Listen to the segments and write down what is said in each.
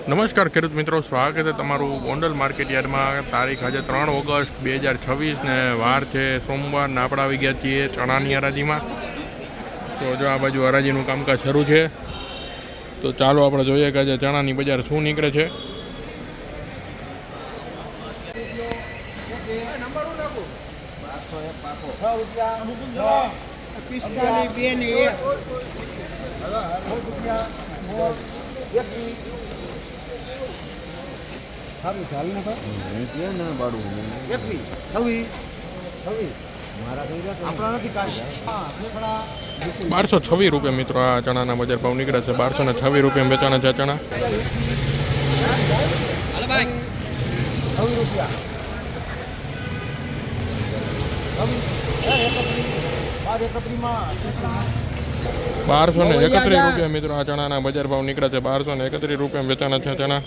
નમસ્કાર ખેડૂત મિત્રો, સ્વાગત છે તમારું ગોંડલ માર્કેટ યાર્ડમાં. તારીખ આજે 3 ઓગસ્ટ 2026 ને વાર છે સોમવાર ને આપણે આવી ગયા છીએ ચણાની હરાજીમાં. તો જો આ બાજુ હરાજીનું કામકાજ શરૂ છે. તો ચાલો આપણે જોઈએ કે આજે ચણાની બજાર શું નીકળે છે. ₹1226 મિત્રો આ ચણાના બજાર ભાવ નીકળે છે. ₹1226 વેચાણા છે ચણા. ₹1231 મિત્રો આ ચણાના બજાર ભાવ નીકળે છે. ₹1231 વેચાણા છે ચણા.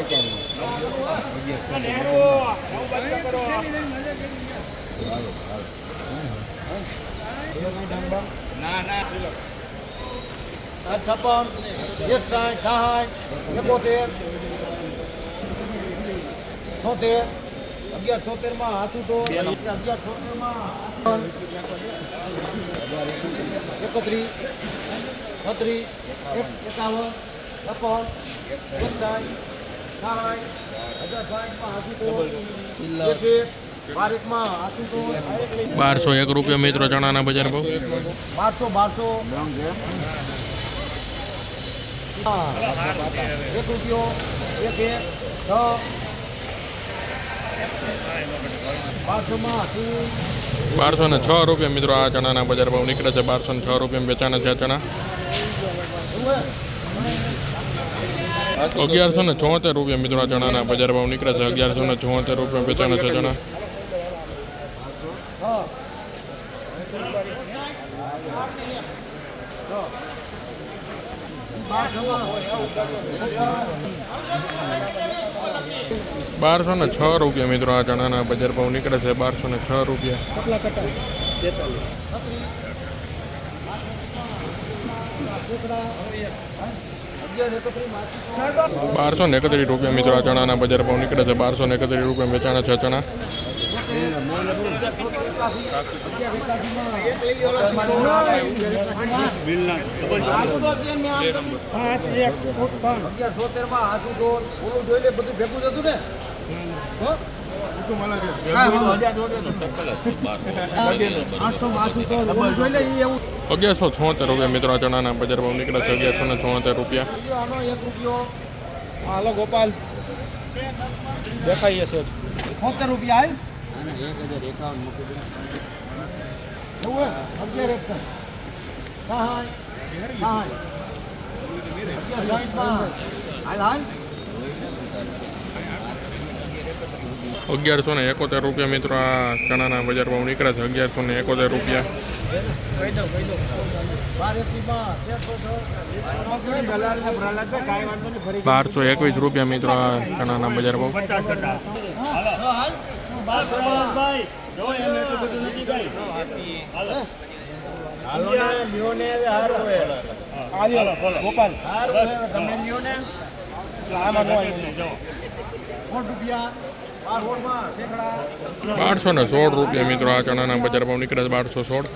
₹1201 મિત્રો ચણાના બજાર ભાવ. 1206 મિત્રો આ ચણાના બજાર ભાવ નીકળે છે. ₹1206 વેચાણા છે ચણા. 1174 મિત્રો આ ચણાના બજાર ભાવ નીકળે છે. ₹1174 વેચાણા છે ચણા. ₹1206 મિત્રો આ ચણાના બજાર ભાવ નીકળે છે. ₹1206. 1231 મિત્રો આ ચણાના બજાર ભાવ નીકળે છે. ₹1231 વેચાણા છે ચણા. ₹1176 મિત્રો આ ચણાના બજાર ભાવ નીકળે છે. ₹1176. હાલો ગોપાલ દેખાઈએ છે ₹70 ₹1171 મિત્રો આ ચણાના બજાર ભાવ નીકળે છે. ₹1171. ₹1221 મિત્રો આ ચણાના બજાર ભાવ. ₹1216 મિત્રો આ ચણાના બજાર ભાવ નીકળે છે. 1216.